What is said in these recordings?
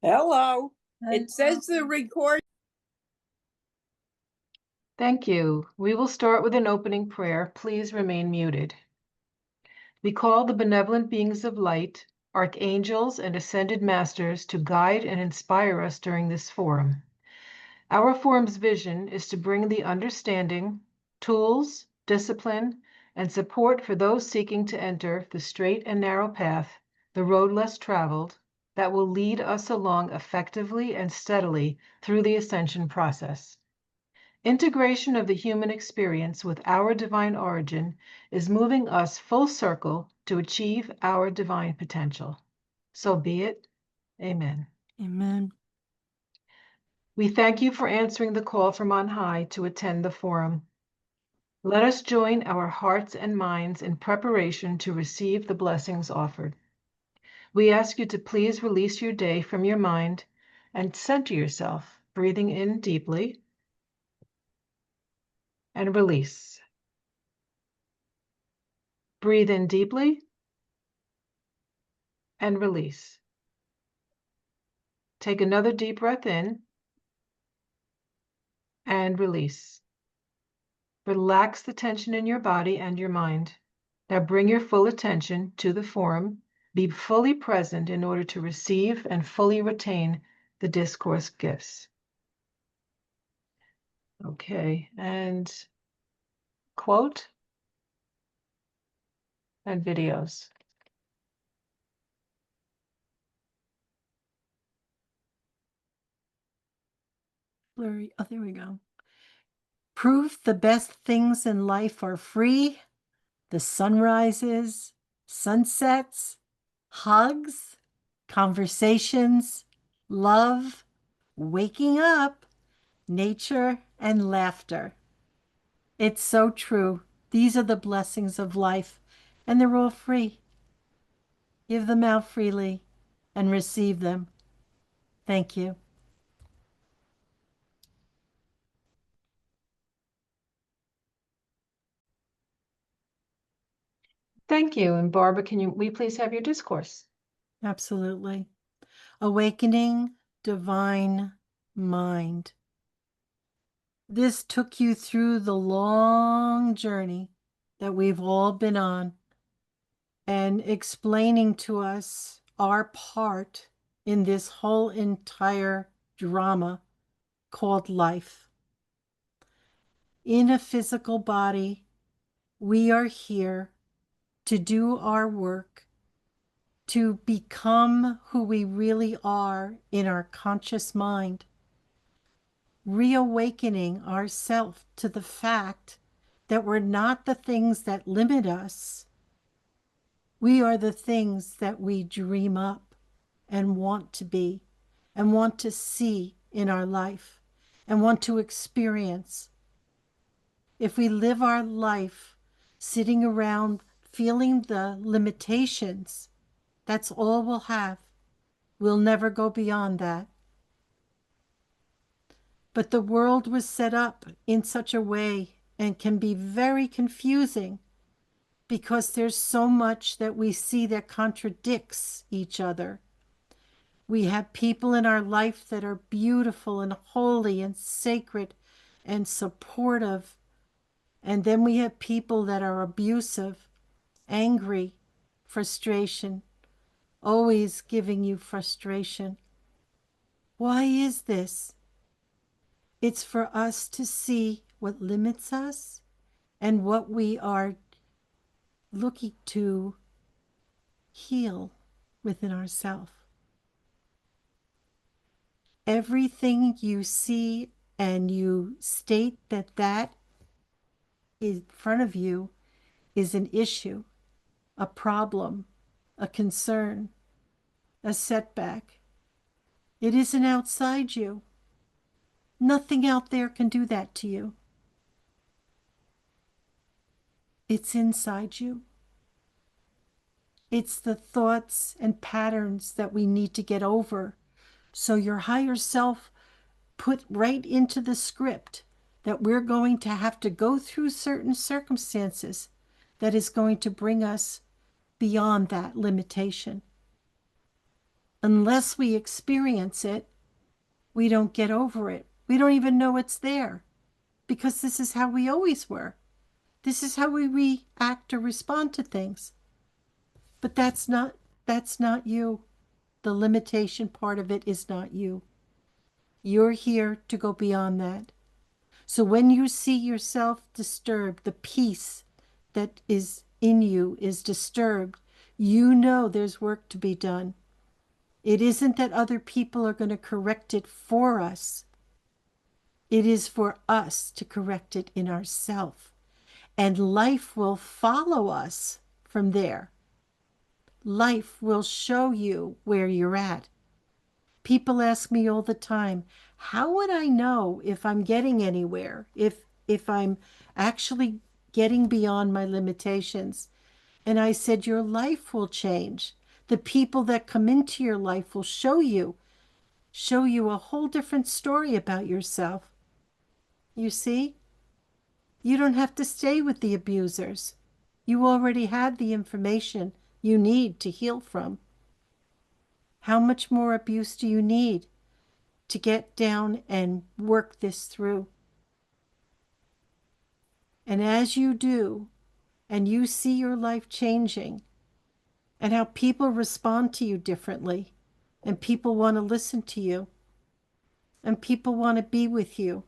Hello. It says the record. Thank you. We will start with an opening prayer. Please remain muted. We call the benevolent beings of light, archangels, and ascended masters to guide and inspire us during this forum. Our forum's vision is to bring the understanding, tools, discipline, and support for those seeking to enter the straight and narrow path, the road less traveled, that will lead us along effectively and steadily through the ascension process. Integration of the human experience with our divine origin is moving us full circle to achieve our divine potential. So be it. Amen. Amen. We thank you for answering the call from on high to attend the forum. Let us join our hearts and minds in preparation to receive the blessings offered. We ask you to please release your day from your mind and center yourself, breathing in deeply and release. Breathe in deeply and release. Take another deep breath in and release. Relax the tension in your body and your mind. Now bring your full attention to the forum. Be fully present in order to receive and fully retain the discourse gifts. Okay, and quote and videos. Blurry. Oh, there we go. Proof the best things in life are free. The sunrises, sunsets, hugs, conversations, love, waking up, nature, and laughter. It's so true. These are the blessings of life, and they're all free. Give them out freely and receive them. Thank you. Thank you. And Barbara, can we please have your discourse? Absolutely. Awakening divine mind. This took you through the long journey that we've all been on and explaining to us our part in this whole entire drama called life. In a physical body, we are here to do our work, to become who we really are in our conscious mind, reawakening ourselves to the fact that we're not the things that limit us. We are the things that we dream up and want to be and want to see in our life and want to experience. If we live our life sitting around feeling the limitations, that's all we'll have. We'll never go beyond that. But the world was set up in such a way and can be very confusing because there's so much that we see that contradicts each other. We have people in our life that are beautiful and holy and sacred and supportive. And then we have people that are abusive, angry, frustration, always giving you frustration. Why is this? It's for us to see what limits us and what we are looking to heal within ourselves. Everything you see and you state that that is in front of you is an issue, a problem, a concern, a setback. It isn't outside you. Nothing out there can do that to you. It's inside you. It's the thoughts and patterns that we need to get over. So your higher self put right into the script that we're going to have to go through certain circumstances that is going to bring us beyond that limitation. Unless we experience it, we don't get over it. We don't even know it's there because this is how we always were. This is how we react or respond to things. But that's not you. The limitation part of it is not you. You're here to go beyond that. So when you see yourself disturbed, the peace that is in you is disturbed, you know there's work to be done. It isn't that other people are going to correct it for us. It is for us to correct it in ourselves. And life will follow us from there. Life will show you where you're at. People ask me all the time, how would I know if I'm getting anywhere, if I'm actually getting beyond my limitations? And I said, your life will change. The people that come into your life will show you a whole different story about yourself. You see? You don't have to stay with the abusers. You already have the information you need to heal from. How much more abuse do you need to get down and work this through? And as you do, and you see your life changing, and how people respond to you differently, and people want to listen to you, and people want to be with you,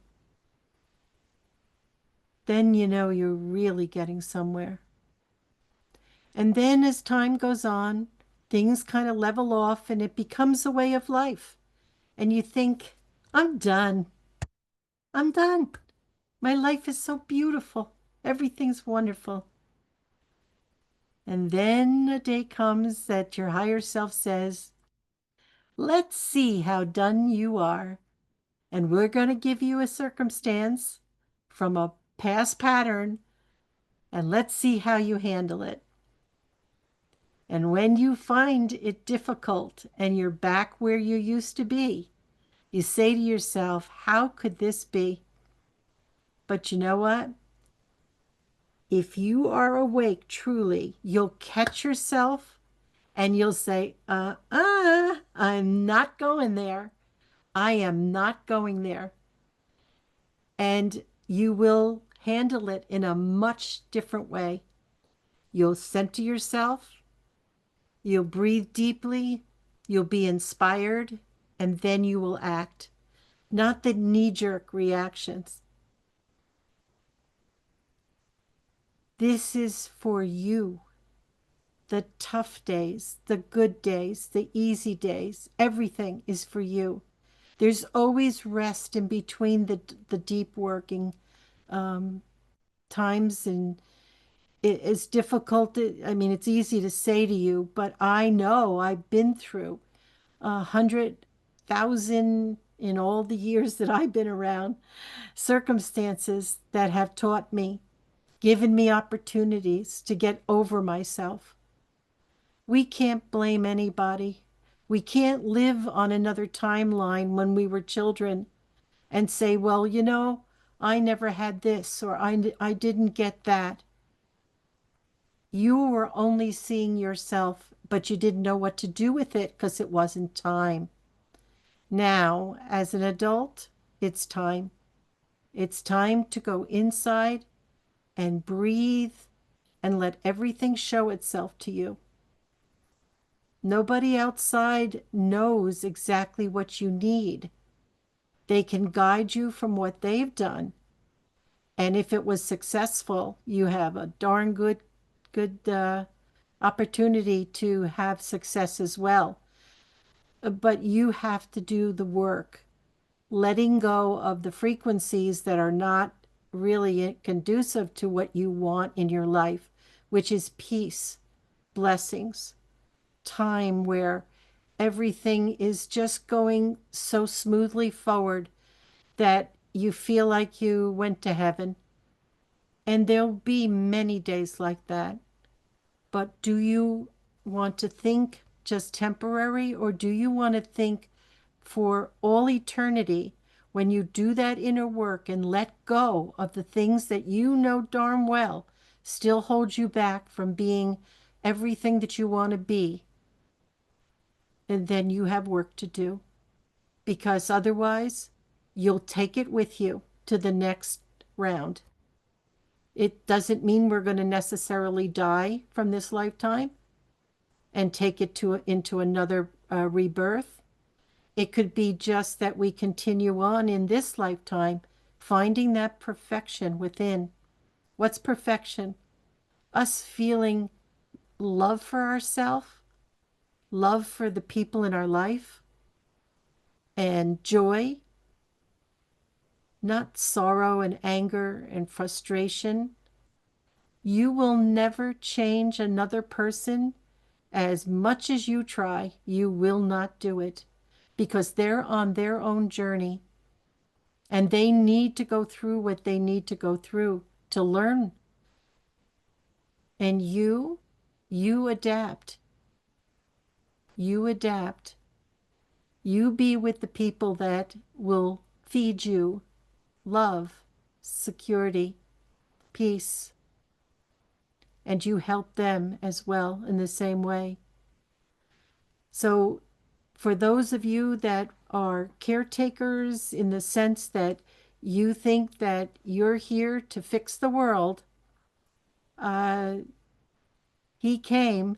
then you know you're really getting somewhere. And then as time goes on, things kind of level off and it becomes a way of life. And you think, I'm done. I'm done. My life is so beautiful. Everything's wonderful. And then a day comes that your higher self says, let's see how done you are. And we're going to give you a circumstance from a past pattern, and let's see how you handle it. And when you find it difficult and you're back where you used to be, you say to yourself, how could this be? But you know what? If you are awake truly, you'll catch yourself and you'll say, I'm not going there. I am not going there. And you will handle it in a much different way. You'll center yourself. You'll breathe deeply. You'll be inspired. And then you will act. Not the knee-jerk reactions. This is for you. The tough days, the good days, the easy days, everything is for you. There's always rest in between the deep working times, and it's difficult. It's easy to say to you, but I know I've been through 100,000 in all the years that I've been around, circumstances that have taught me, given me opportunities to get over myself. We can't blame anybody. We can't live on another timeline when we were children and say, well, I never had this or I didn't get that. You were only seeing yourself, but you didn't know what to do with it because it wasn't time. Now, as an adult, it's time. It's time to go inside and breathe and let everything show itself to you. Nobody outside knows exactly what you need. They can guide you from what they've done. And if it was successful, you have a darn good opportunity to have success as well. But you have to do the work, letting go of the frequencies that are not really conducive to what you want in your life, which is peace, blessings, time where everything is just going so smoothly forward that you feel like you went to heaven. And there'll be many days like that. But do you want to think just temporary, or do you want to think for all eternity when you do that inner work and let go of the things that you know darn well still hold you back from being everything that you want to be? and then you have work to do, because otherwise you'll take it with you to the next round. It doesn't mean we're going to necessarily die from this lifetime and take it into another rebirth. It could be just that we continue on in this lifetime, finding that perfection within. What's perfection? Us feeling love for ourselves, love for the people in our life, and joy, not sorrow and anger and frustration. You will never change another person. As much as you try, you will not do it, because they're on their own journey and they need to go through what they need to go through to learn. And you adapt. You adapt. You be with the people that will feed you love, security, peace, and you help them as well in the same way. So for those of you that are caretakers, in the sense that you think that you're here to fix the world, he came,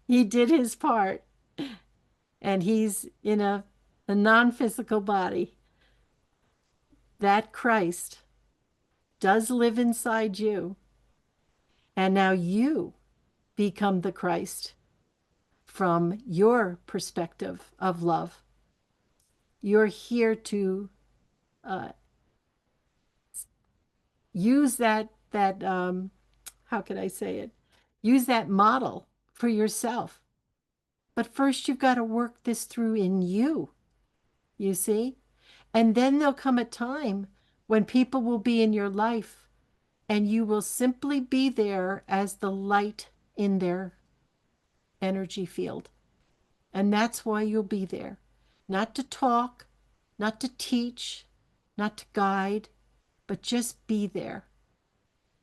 he did his part, and he's in a non-physical body. That Christ does live inside you, and now you become the Christ from your perspective of love. You're here to use that how can I say it? Use that model for yourself. But first you've got to work this through in you see? And then there'll come a time when people will be in your life and you will simply be there as the light in their energy field. And that's why you'll be there. Not to talk, not to teach, not to guide, but just be there.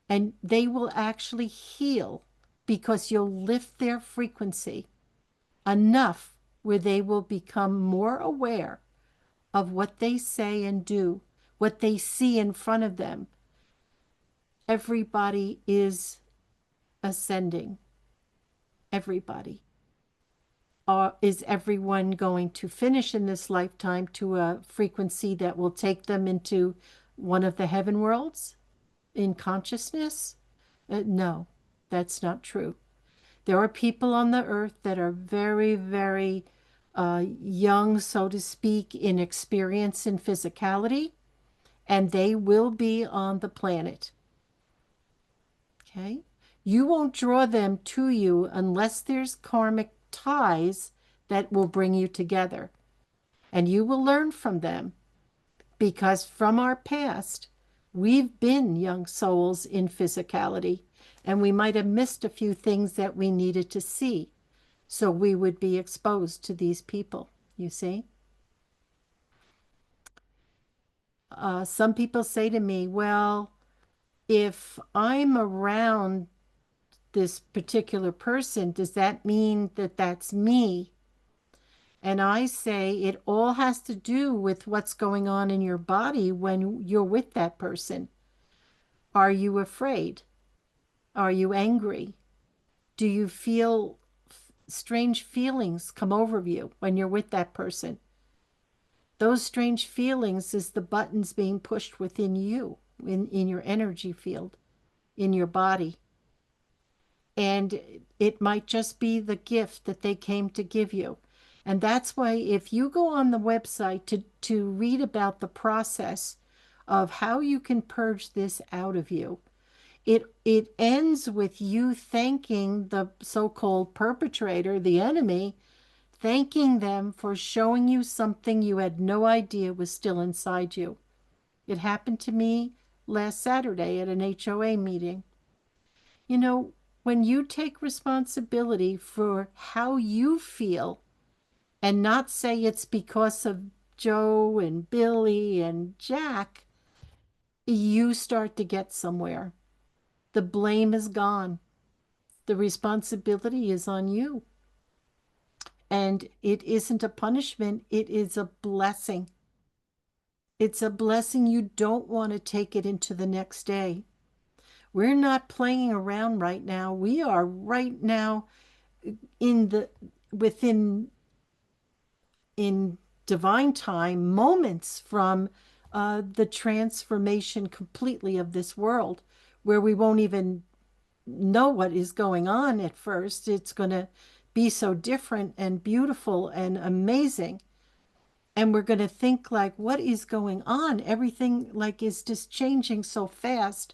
And they will actually heal because you'll lift their frequency enough where they will become more aware of what they say and do, what they see in front of them. Everybody is ascending. Everybody. Is everyone going to finish in this lifetime to a frequency that will take them into one of the heaven worlds in consciousness? No, that's not true. There are people on the earth that are very, very young, so to speak, in experience and physicality, and they will be on the planet. Okay? You won't draw them to you unless there's karmic ties that will bring you together. And you will learn from them, because from our past, we've been young souls in physicality, and we might have missed a few things that we needed to see. So we would be exposed to these people, you see? Some people say to me, well, if I'm around this particular person, does that mean that that's me? And I say it all has to do with what's going on in your body when you're with that person. Are you afraid? Are you angry? Do you feel strange feelings come over you when you're with that person? Those strange feelings is the buttons being pushed within you, in your energy field, in your body. And it might just be the gift that they came to give you. And that's why if you go on the website to read about the process of how you can purge this out of you, it ends with you thanking the so-called perpetrator, the enemy, thanking them for showing you something you had no idea was still inside you. It happened to me last Saturday at an HOA meeting. You know, when you take responsibility for how you feel and not say it's because of Joe and Billy and Jack, you start to get somewhere. The blame is gone. The responsibility is on you. And it isn't a punishment, it is a blessing. It's a blessing. You don't want to take it into the next day. We're not playing around right now. We are right now in the within in divine time, moments from the transformation completely of this world, where we won't even know what is going on at first. It's going to be so different and beautiful and amazing. And we're going to think like, what is going on? Everything like is just changing so fast.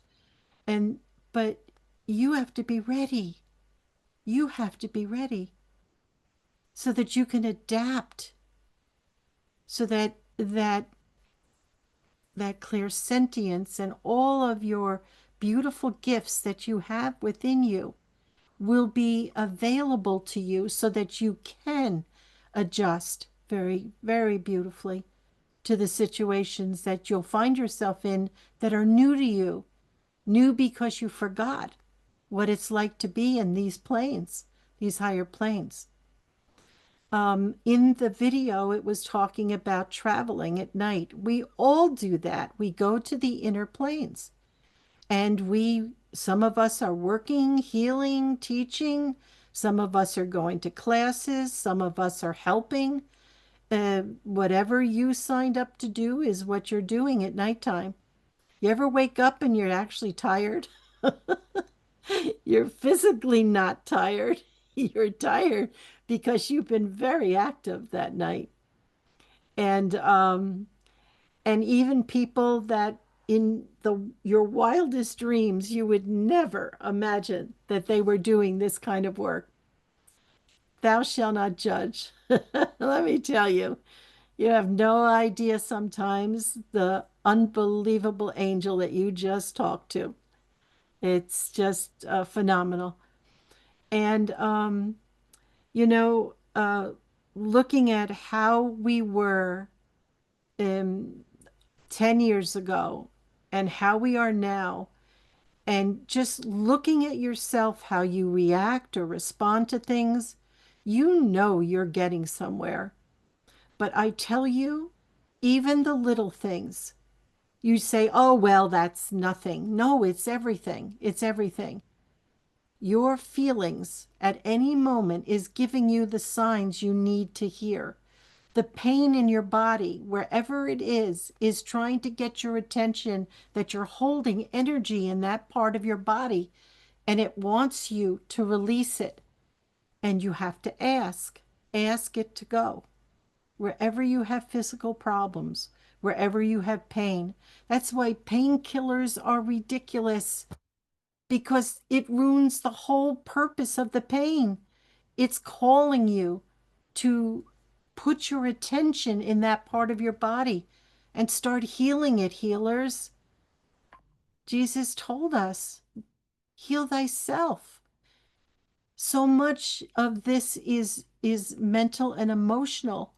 And but you have to be ready. You have to be ready so that you can adapt, so that clairsentience and all of your beautiful gifts that you have within you will be available to you so that you can adjust very, very beautifully to the situations that you'll find yourself in that are new to you, new because you forgot what it's like to be in these planes, these higher planes. In the video, it was talking about traveling at night. We all do that. We go to the inner planes and some of us are working, healing, teaching. Some of us are going to classes. Some of us are helping. Whatever you signed up to do is what you're doing at nighttime. You ever wake up and you're actually tired? You're physically not tired. You're tired because you've been very active that night. And even people that in your wildest dreams you would never imagine that they were doing this kind of work. Thou shalt not judge. Let me tell you, you have no idea sometimes the unbelievable angel that you just talked to. It's just phenomenal. And, you know, looking at how we were 10 years ago and how we are now, and just looking at yourself, how you react or respond to things, you know you're getting somewhere. But I tell you, even the little things, you say, oh, well, that's nothing. No, it's everything. It's everything. Your feelings at any moment is giving you the signs you need to hear. The pain in your body, wherever it is trying to get your attention, that you're holding energy in that part of your body, and it wants you to release it. And you have to ask it to go. Wherever you have physical problems, wherever you have pain. That's why painkillers are ridiculous, because it ruins the whole purpose of the pain. It's calling you to put your attention in that part of your body and start healing it, healers. Jesus told us, heal thyself. So much of this is mental and emotional.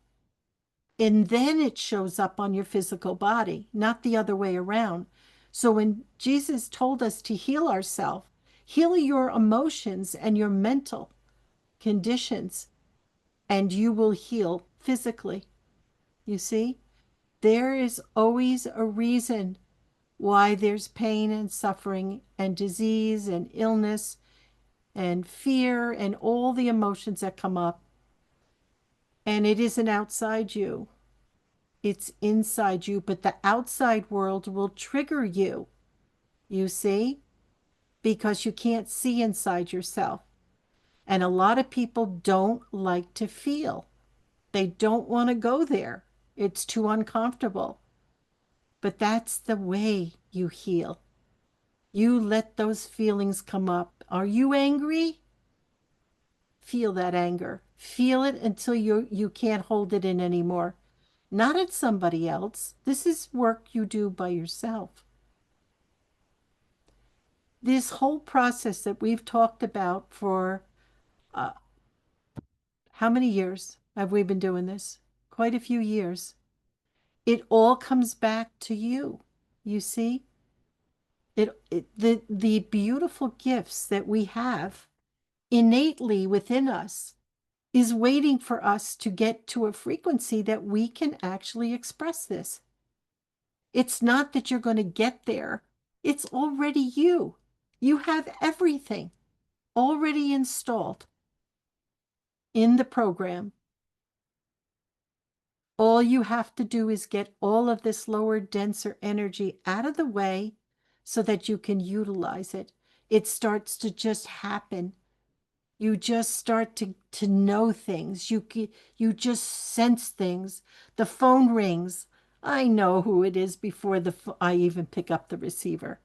And then it shows up on your physical body, not the other way around. So when Jesus told us to heal ourselves, heal your emotions and your mental conditions, and you will heal physically. You see, there is always a reason why there's pain and suffering and disease and illness and fear and all the emotions that come up. And it isn't outside you, it's inside you, but the outside world will trigger you, you see, because you can't see inside yourself. And a lot of people don't like to feel. They don't want to go there. It's too uncomfortable. But that's the way you heal. You let those feelings come up. Are you angry? Feel that anger. Feel it until you can't hold it in anymore. Not at somebody else. This is work you do by yourself. This whole process that we've talked about for how many years have we been doing this? Quite a few years. It all comes back to you. You see? The beautiful gifts that we have innately within us is waiting for us to get to a frequency that we can actually express this. It's not that you're going to get there. It's already you. You have everything already installed in the program. All you have to do is get all of this lower, denser energy out of the way so that you can utilize it. It starts to just happen. You just start to know things. You just sense things. The phone rings. I know who it is before I even pick up the receiver.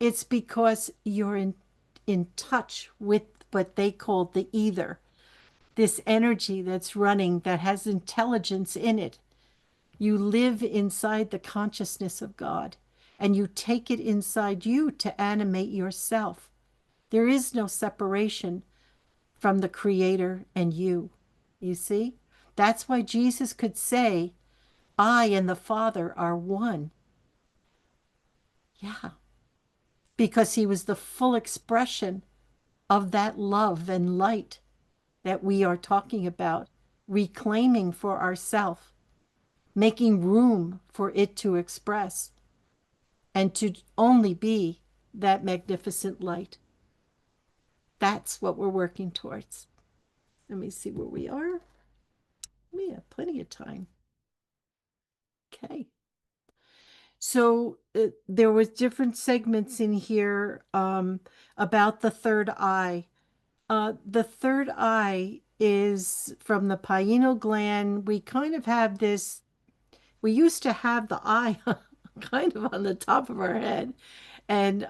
It's because you're in touch with what they call the ether, this energy that's running that has intelligence in it. You live inside the consciousness of God, and you take it inside you to animate yourself. There is no separation from the Creator and you. You see? That's why Jesus could say, I and the Father are one. Yeah. Because he was the full expression of that love and light that we are talking about, reclaiming for ourselves, making room for it to express, and to only be that magnificent light. That's what we're working towards. Let me see where we are. We have plenty of time. Okay. So there was different segments in here about the third eye. The third eye is from the pineal gland. We kind of have this, we used to have the eye kind of on the top of our head. And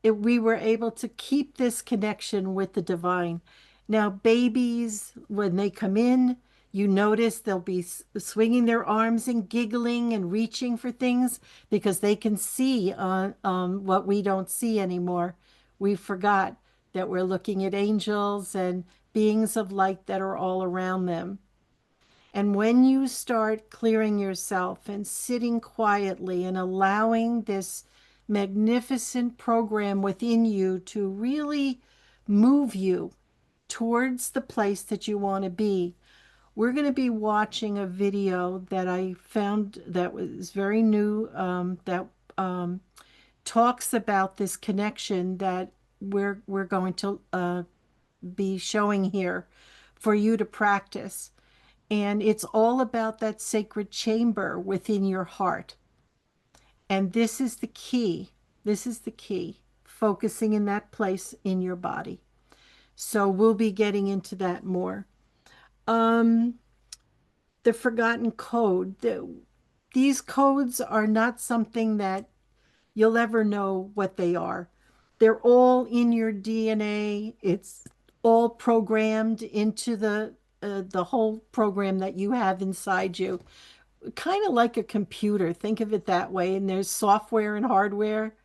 we were able to keep this connection with the divine. Now, babies, when they come in, you notice they'll be swinging their arms and giggling and reaching for things because they can see what we don't see anymore. We forgot that we're looking at angels and beings of light that are all around them. And when you start clearing yourself and sitting quietly and allowing this magnificent program within you to really move you towards the place that you want to be, we're going to be watching a video that I found that was very new, that talks about this connection that we're going to be showing here for you to practice. And it's all about that sacred chamber within your heart. And this is the key. This is the key, focusing in that place in your body. So we'll be getting into that more. The forgotten code. These codes are not something that you'll ever know what they are. They're all in your DNA. It's all programmed into the whole program that you have inside you. Kind of like a computer. Think of it that way. And there's software and hardware.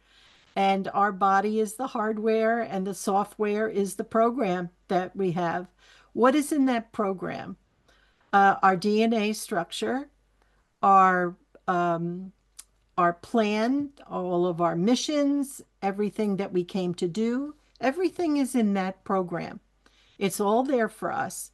And our body is the hardware and the software is the program that we have. What is in that program? Our DNA structure, our plan, all of our missions, everything that we came to do, everything is in that program. It's all there for us.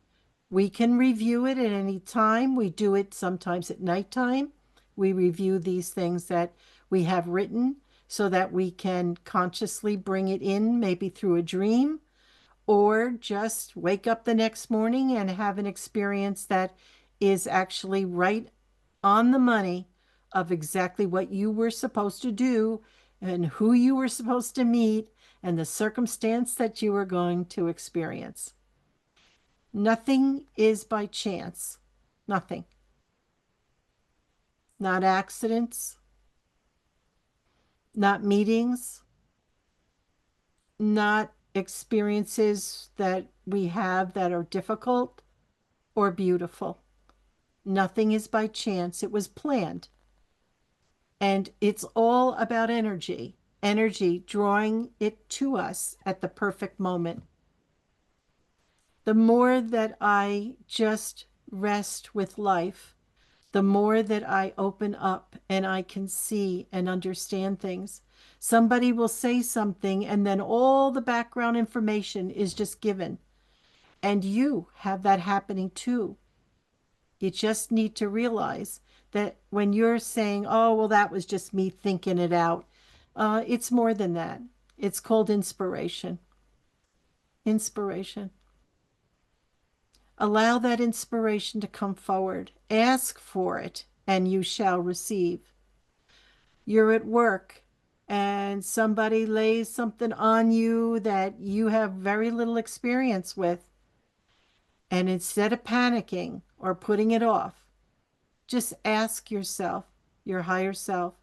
We can review it at any time. We do it sometimes at nighttime. We review these things that we have written so that we can consciously bring it in, maybe through a dream, or just wake up the next morning and have an experience that is actually right on the money of exactly what you were supposed to do and who you were supposed to meet and the circumstance that you were going to experience. Nothing is by chance. Nothing. Not accidents, not meetings, not experiences that we have that are difficult or beautiful. Nothing is by chance. It was planned. And it's all about energy, energy drawing it to us at the perfect moment. The more that I just rest with life, the more that I open up and I can see and understand things. Somebody will say something and then all the background information is just given. And you have that happening too. You just need to realize that when you're saying, oh, well, that was just me thinking it out, it's more than that. It's called inspiration. Inspiration. Allow that inspiration to come forward. Ask for it, and you shall receive. You're at work, and somebody lays something on you that you have very little experience with. And instead of panicking or putting it off, just ask yourself, your higher self,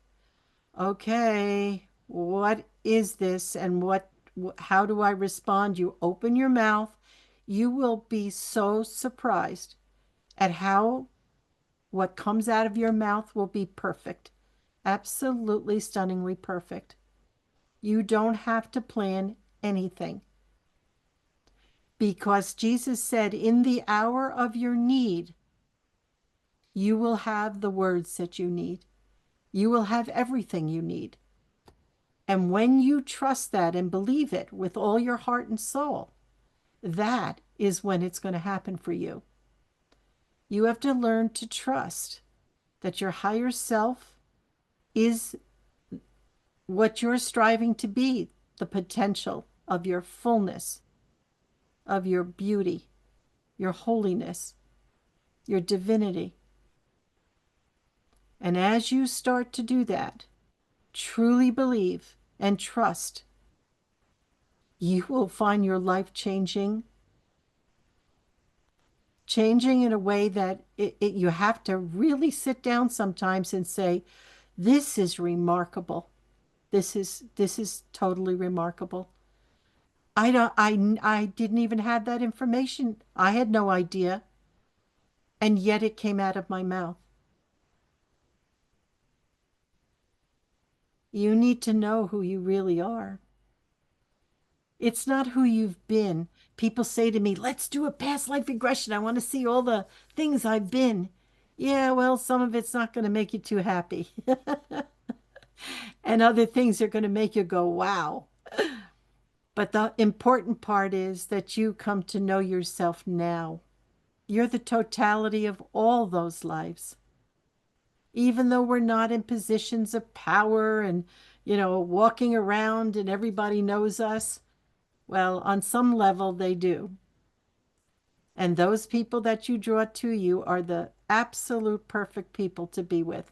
okay, what is this and how do I respond? You open your mouth, you will be so surprised at how what comes out of your mouth will be perfect. Absolutely stunningly perfect. You don't have to plan anything. Because Jesus said, in the hour of your need, you will have the words that you need. You will have everything you need. And when you trust that and believe it with all your heart and soul, that is when it's going to happen for you. You have to learn to trust that your higher self is what you're striving to be, the potential of your fullness, of your beauty, your holiness, your divinity. And as you start to do that, truly believe and trust, you will find your life changing in a way that you have to really sit down sometimes and say, this is remarkable. This is totally remarkable. I didn't even have that information. I had no idea. And yet it came out of my mouth. You need to know who you really are. It's not who you've been. People say to me, let's do a past life regression. I want to see all the things I've been. Yeah, well, some of it's not going to make you too happy. And other things are going to make you go, wow. But the important part is that you come to know yourself now. You're the totality of all those lives. Even though we're not in positions of power and, walking around and everybody knows us, well, on some level they do. And those people that you draw to you are the absolute perfect people to be with.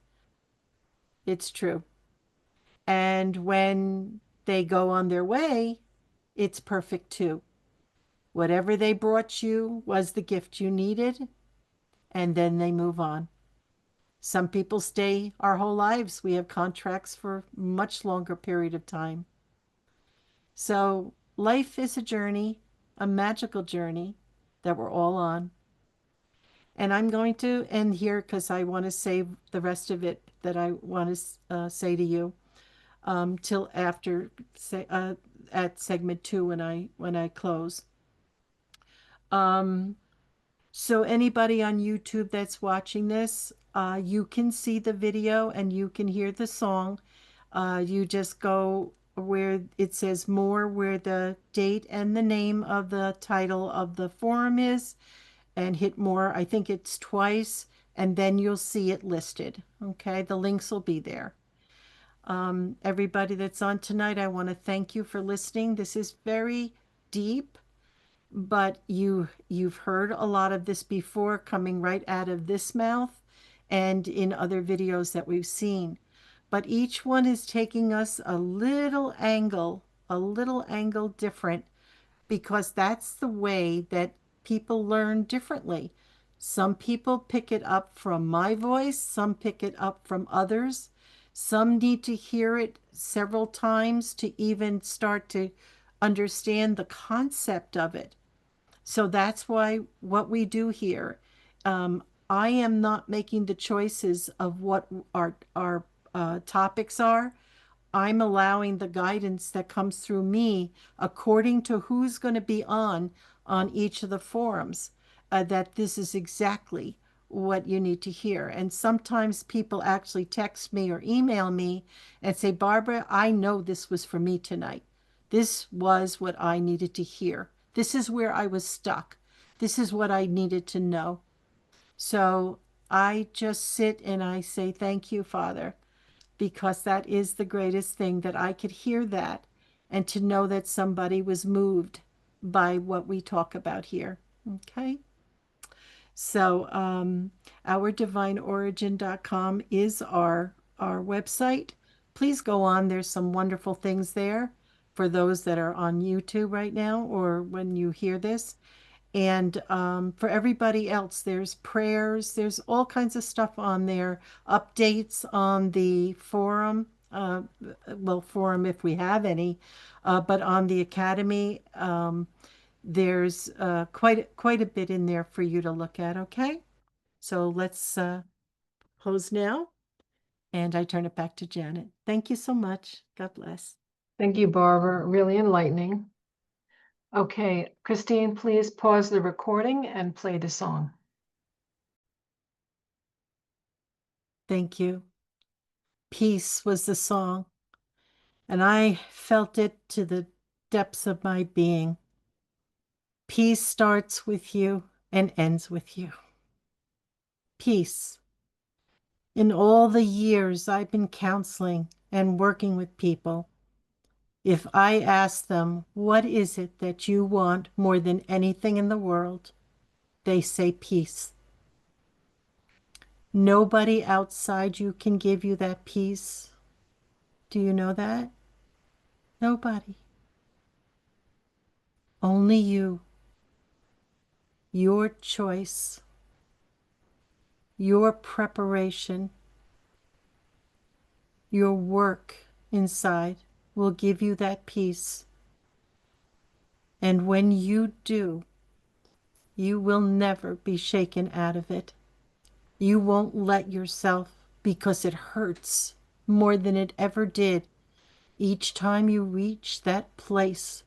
It's true. And when they go on their way, it's perfect too. Whatever they brought you was the gift you needed, and then they move on. Some people stay our whole lives. We have contracts for much longer period of time. So life is a journey, a magical journey that we're all on. And I'm going to end here because I want to save the rest of it that I want to say to you till after at segment 2 when I close. So anybody on YouTube that's watching this, you can see the video and you can hear the song. You just go where it says more, where the date and the name of the title of the forum is, and hit more. I think it's twice, and then you'll see it listed. Okay, the links will be there. Everybody that's on tonight, I want to thank you for listening. This is very deep, but you've heard a lot of this before coming right out of this mouth and in other videos that we've seen. But each one is taking us a little angle different, because that's the way that people learn differently. Some people pick it up from my voice, some pick it up from others. Some need to hear it several times to even start to understand the concept of it. So that's why what we do here, I am not making the choices of what our topics are. I'm allowing the guidance that comes through me according to who's going to be on each of the forums, that this is exactly what you need to hear. And sometimes people actually text me or email me and say, Barbara, I know this was for me tonight. This was what I needed to hear. This is where I was stuck. This is what I needed to know. So I just sit and I say, thank you, Father, because that is the greatest thing, that I could hear that and to know that somebody was moved by what we talk about here. Okay. So ourdivineorigin.com is our website. Please go on. There's some wonderful things there for those that are on YouTube right now or when you hear this. And for everybody else, there's prayers, there's all kinds of stuff on there, updates on the forum, well, forum if we have any, but on the academy, there's quite a bit in there for you to look at, okay? So let's close now, and I turn it back to Janet. Thank you so much. God bless. Thank you, Barbara. Really enlightening. Okay, Christine, please pause the recording and play the song. Thank you. Peace was the song, and I felt it to the depths of my being. Peace starts with you and ends with you. Peace. In all the years I've been counseling and working with people, if I ask them, what is it that you want more than anything in the world? They say peace. Nobody outside you can give you that peace. Do you know that? Nobody. Only you. Your choice. Your preparation. Your work inside will give you that peace. And when you do, you will never be shaken out of it. You won't let yourself, because it hurts more than it ever did each time you reach that place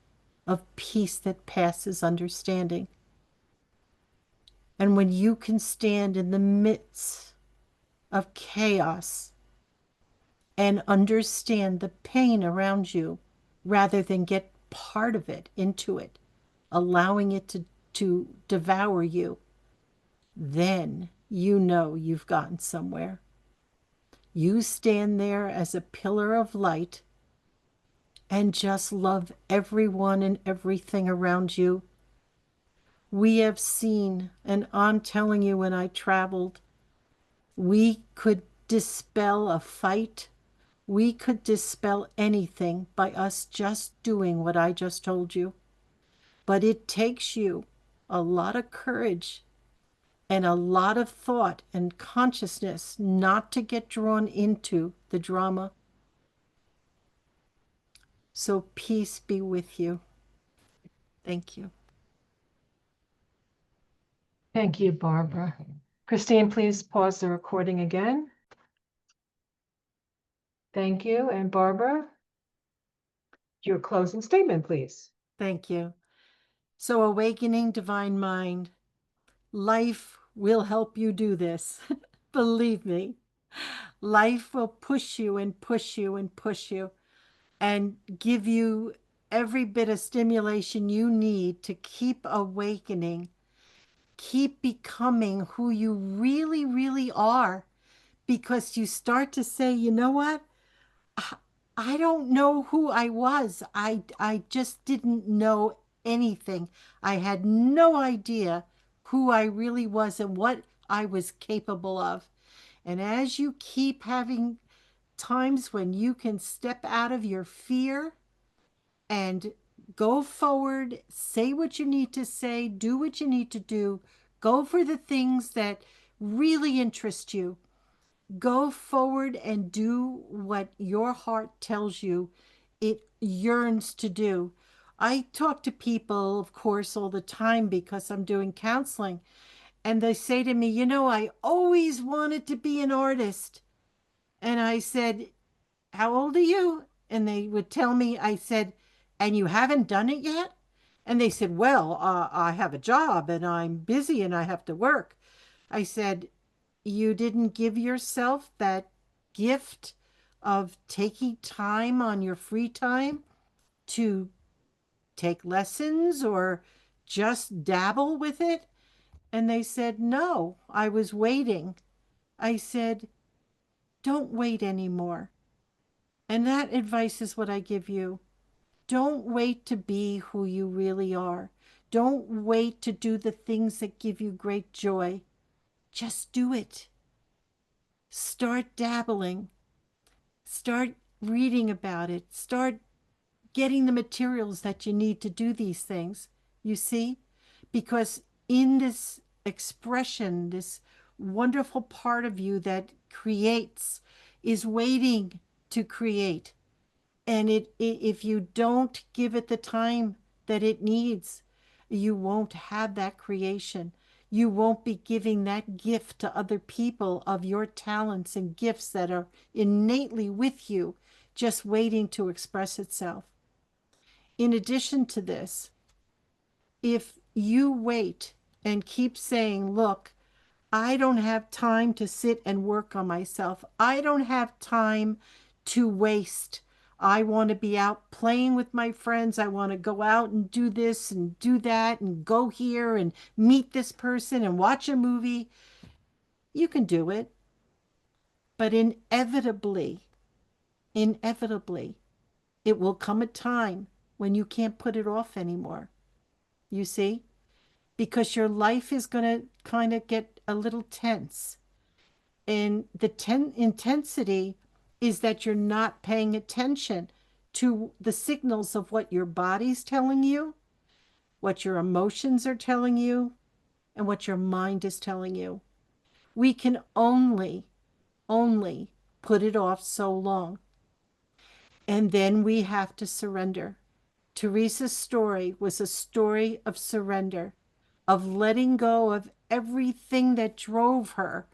of peace that passes understanding. And when you can stand in the midst of chaos and understand the pain around you rather than get part of it into it, allowing it to devour you, then you know you've gotten somewhere. You stand there as a pillar of light and just love everyone and everything around you. We have seen, and I'm telling you, when I traveled, we could dispel a fight. We could dispel anything by us just doing what I just told you. But it takes you a lot of courage and a lot of thought and consciousness not to get drawn into the drama. So peace be with you. Thank you. Thank you, Barbara. Christine, please pause the recording again. Thank you. And Barbara, your closing statement, please. Thank you. So, awakening divine mind, life will help you do this. Believe me, life will push you and push you and push you and give you every bit of stimulation you need to keep awakening, keep becoming who you really, really are, because you start to say, you know what? I don't know who I was. I just didn't know anything. I had no idea who I really was and what I was capable of. And as you keep having times when you can step out of your fear and go forward, say what you need to say, do what you need to do, go for the things that really interest you. Go forward and do what your heart tells you it yearns to do. I talk to people, of course, all the time because I'm doing counseling, and they say to me, you know, I always wanted to be an artist. And I said, how old are you? And they would tell me, I said, and you haven't done it yet? And they said, well, I have a job and I'm busy and I have to work. I said, you didn't give yourself that gift of taking time on your free time to take lessons or just dabble with it? And they said, no, I was waiting. I said, don't wait anymore. And that advice is what I give you. Don't wait to be who you really are. Don't wait to do the things that give you great joy. Just do it. Start dabbling. Start reading about it. Start getting the materials that you need to do these things. You see? Because in this expression, this wonderful part of you that creates is waiting to create. And if you don't give it the time that it needs, you won't have that creation. You won't be giving that gift to other people of your talents and gifts that are innately with you, just waiting to express itself. In addition to this, if you wait and keep saying, look, I don't have time to sit and work on myself. I don't have time to waste. I want to be out playing with my friends. I want to go out and do this and do that and go here and meet this person and watch a movie. You can do it. But inevitably, it will come a time when you can't put it off anymore. You see? Because your life is going to kind of get a little tense. And the intensity is that you're not paying attention to the signals of what your body's telling you, what your emotions are telling you, and what your mind is telling you. We can only put it off so long. And then we have to surrender. Teresa's story was a story of surrender, of letting go of everything that drove her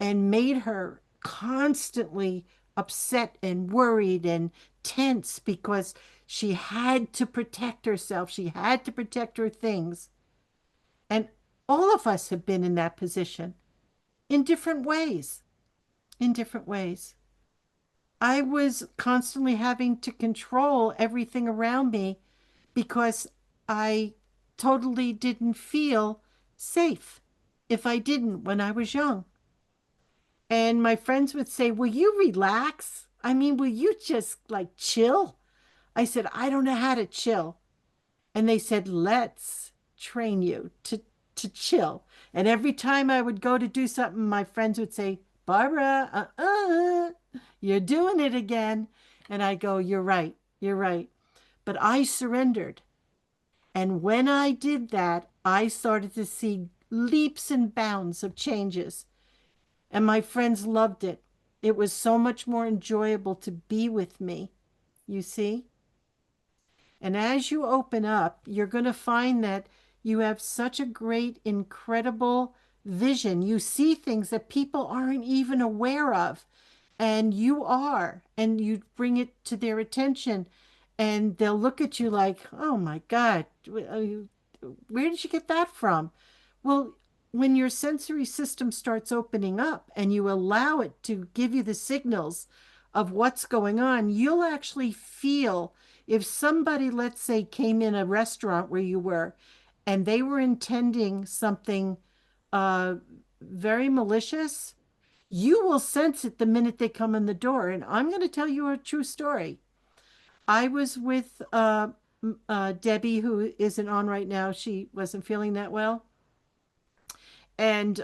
and made her constantly upset and worried and tense because she had to protect herself. She had to protect her things. And all of us have been in that position in different ways. In different ways. I was constantly having to control everything around me because I totally didn't feel safe if I didn't when I was young. And my friends would say, will you relax? I mean, will you just like chill? I said, I don't know how to chill. And they said, let's train you to chill. And every time I would go to do something, my friends would say, Barbara, you're doing it again. And I go, you're right, you're right. But I surrendered. And when I did that, I started to see leaps and bounds of changes. And my friends loved it. It was so much more enjoyable to be with me, you see? And as you open up, you're going to find that you have such a great, incredible vision. You see things that people aren't even aware of, and you are, and you bring it to their attention, and they'll look at you like, oh my God, where did you get that from? Well, when your sensory system starts opening up and you allow it to give you the signals of what's going on, you'll actually feel if somebody, let's say, came in a restaurant where you were and they were intending something very malicious, you will sense it the minute they come in the door. And I'm going to tell you a true story. I was with Debbie, who isn't on right now. She wasn't feeling that well. And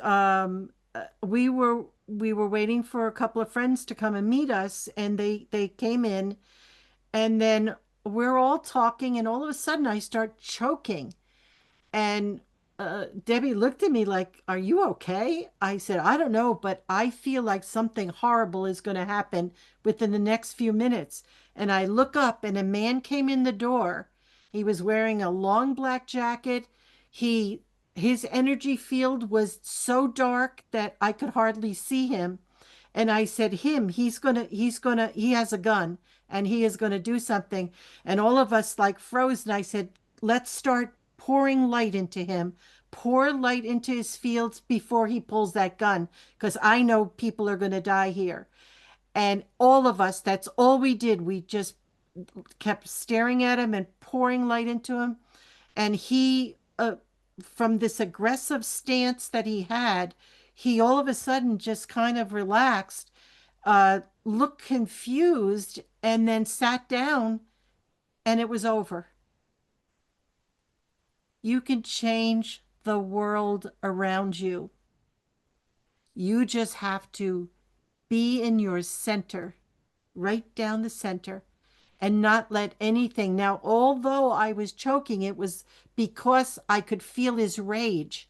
we were waiting for a couple of friends to come and meet us, and they came in, and then we're all talking, and all of a sudden I start choking. And Debbie looked at me like, are you okay? I said, I don't know, but I feel like something horrible is going to happen within the next few minutes. And I look up, and a man came in the door. He was wearing a long black jacket. His energy field was so dark that I could hardly see him. And I said, he has a gun and he is going to do something. And all of us like froze. And I said, let's start pouring light into him. Pour light into his fields before he pulls that gun, because I know people are going to die here. And all of us, that's all we did. We just kept staring at him and pouring light into him. And he from this aggressive stance that he had, he all of a sudden just kind of relaxed, looked confused, and then sat down, and it was over. You can change the world around you. You just have to be in your center, right down the center, and not let anything. Now, although I was choking, it was because I could feel his rage,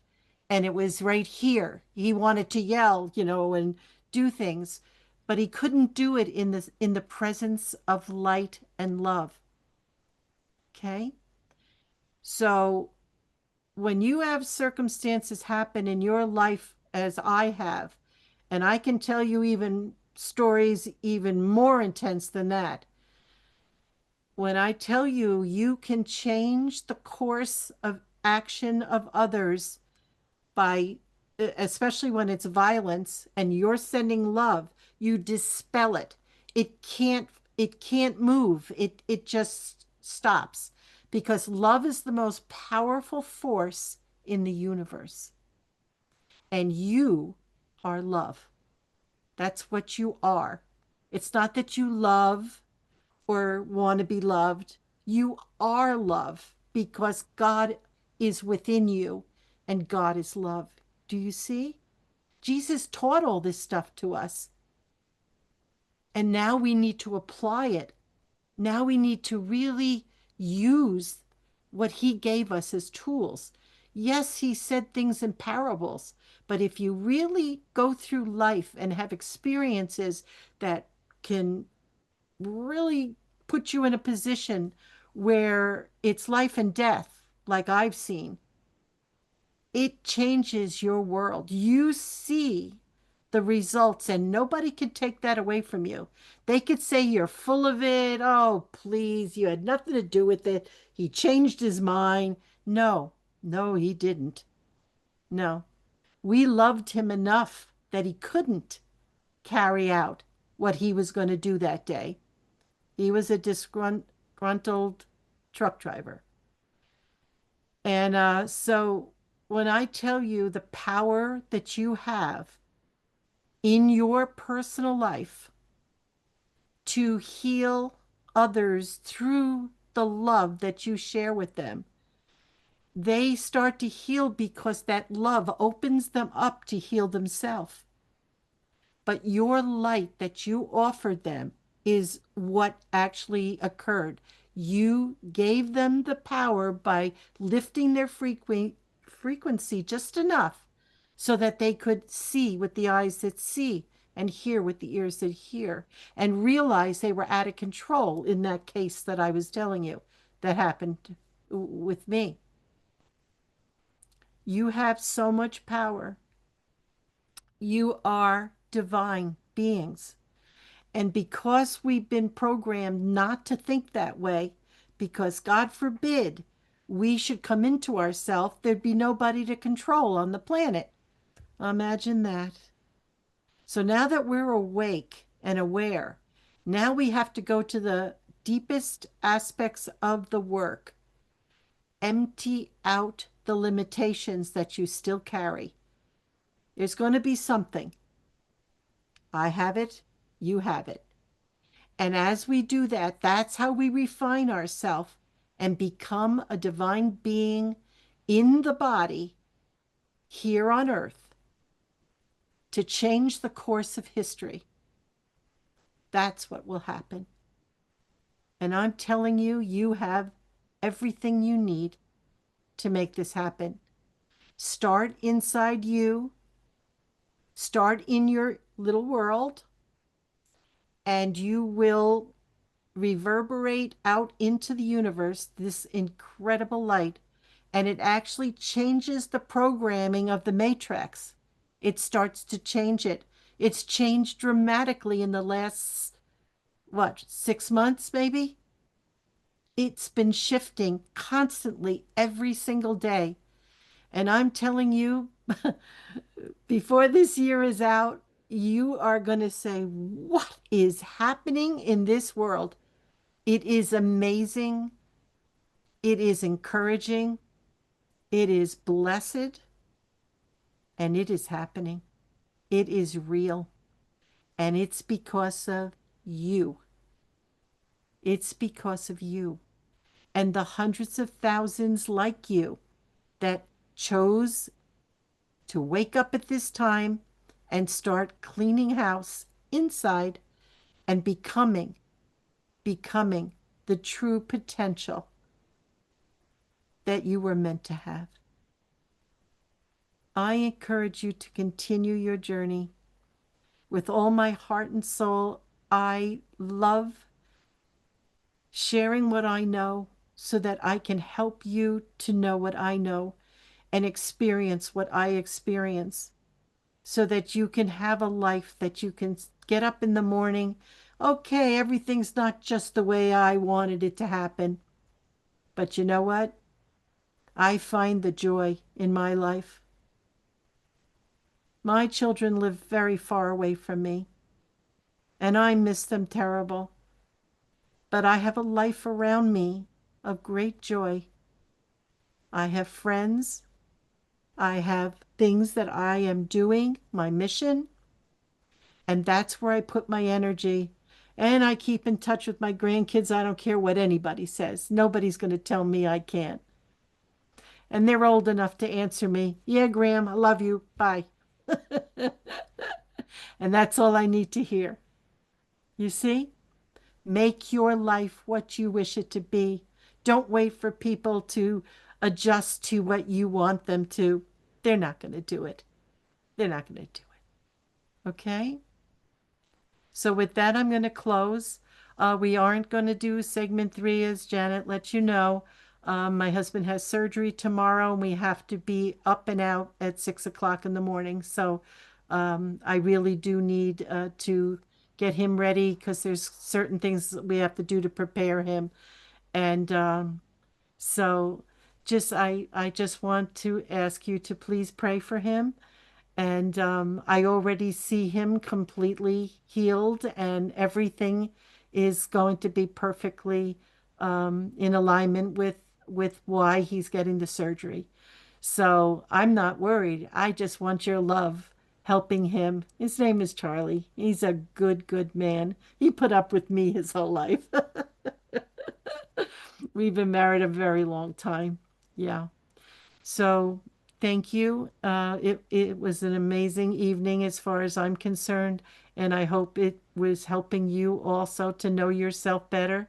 and it was right here. He wanted to yell, and do things, but he couldn't do it in the presence of light and love. Okay? So, when you have circumstances happen in your life as I have, and I can tell you even stories even more intense than that, when I tell you you can change the course of action of others by, especially when it's violence and you're sending love, you dispel it. It can't move. It just stops, because love is the most powerful force in the universe. And you are love. That's what you are. It's not that you love or want to be loved. You are love, because God is within you and God is love. Do you see? Jesus taught all this stuff to us. And now we need to apply it. Now we need to really use what he gave us as tools. Yes, he said things in parables, but if you really go through life and have experiences that can really put you in a position where it's life and death, like I've seen, it changes your world. You see the results, and nobody can take that away from you. They could say you're full of it. Oh, please, you had nothing to do with it. He changed his mind. No, no, he didn't. No, we loved him enough that he couldn't carry out what he was going to do that day. He was a disgruntled truck driver. And so when I tell you the power that you have in your personal life to heal others through the love that you share with them, they start to heal because that love opens them up to heal themselves. But your light that you offered them is what actually occurred. You gave them the power by lifting their frequency just enough so that they could see with the eyes that see and hear with the ears that hear, and realize they were out of control in that case that I was telling you that happened with me. You have so much power. You are divine beings. And because we've been programmed not to think that way, because God forbid we should come into ourselves, there'd be nobody to control on the planet. Imagine that. So now that we're awake and aware, now we have to go to the deepest aspects of the work. Empty out the limitations that you still carry. There's going to be something. I have it, you have it. And as we do that, that's how we refine ourselves and become a divine being in the body here on earth to change the course of history. That's what will happen. And I'm telling you, you have everything you need to make this happen. Start inside you. Start in your little world, and you will reverberate out into the universe this incredible light. And it actually changes the programming of the matrix. It starts to change it. It's changed dramatically in the last, 6 months maybe? It's been shifting constantly every single day. And I'm telling you, before this year is out, you are going to say, what is happening in this world? It is amazing. It is encouraging. It is blessed and it is happening. It is real. And it's because of you. It's because of you and the hundreds of thousands like you that chose to wake up at this time and start cleaning house inside and becoming the true potential that you were meant to have. I encourage you to continue your journey. With all my heart and soul, I love sharing what I know so that I can help you to know what I know and experience what I experience so that you can have a life that you can get up in the morning. Okay, everything's not just the way I wanted it to happen. But you know what? I find the joy in my life. My children live very far away from me, and I miss them terrible. But I have a life around me of great joy. I have friends. I have things that I am doing, my mission, and that's where I put my energy. And I keep in touch with my grandkids. I don't care what anybody says. Nobody's going to tell me I can't. And they're old enough to answer me, yeah, Graham, I love you. Bye. And that's all I need to hear. You see? Make your life what you wish it to be. Don't wait for people to adjust to what you want them to. They're not going to do it. They're not going to do it. Okay? So with that, I'm going to close. We aren't going to do segment 3, as Janet let you know. My husband has surgery tomorrow, and we have to be up and out at 6 o'clock in the morning. So I really do need to get him ready because there's certain things that we have to do to prepare him. And so I just want to ask you to please pray for him. And I already see him completely healed, and everything is going to be perfectly in alignment with why he's getting the surgery. So I'm not worried. I just want your love helping him. His name is Charlie. He's a good, good man. He put up with me his whole life. We've been married a very long time. Yeah. So thank you. It was an amazing evening as far as I'm concerned, and I hope it was helping you also to know yourself better.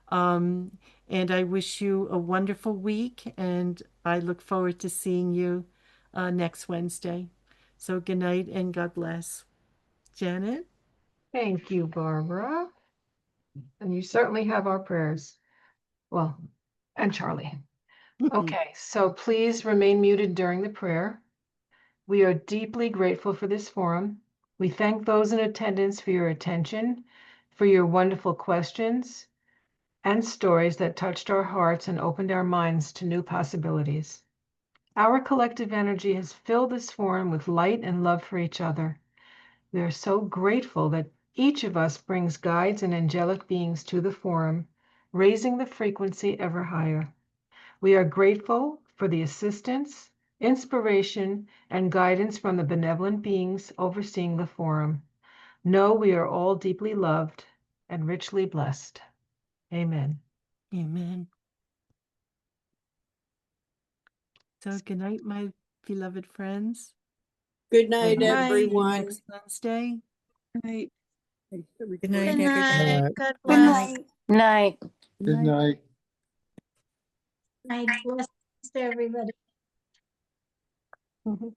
Um, and I wish you a wonderful week, and I look forward to seeing you next Wednesday. So good night and God bless. Janet? Thank you, Barbara. And you certainly have our prayers. Well, and Charlie. Okay, so please remain muted during the prayer. We are deeply grateful for this forum. We thank those in attendance for your attention, for your wonderful questions, and stories that touched our hearts and opened our minds to new possibilities. Our collective energy has filled this forum with light and love for each other. We are so grateful that each of us brings guides and angelic beings to the forum, raising the frequency ever higher. We are grateful for the assistance, inspiration, and guidance from the benevolent beings overseeing the forum. Know we are all deeply loved and richly blessed. Amen. Amen. So good night, my beloved friends. Good night, Good night. See you everyone. next Wednesday. Good Good night, Good everybody. night. Good God Good bless. night. Night. Good night. Night. Blessings to everybody. Mhm.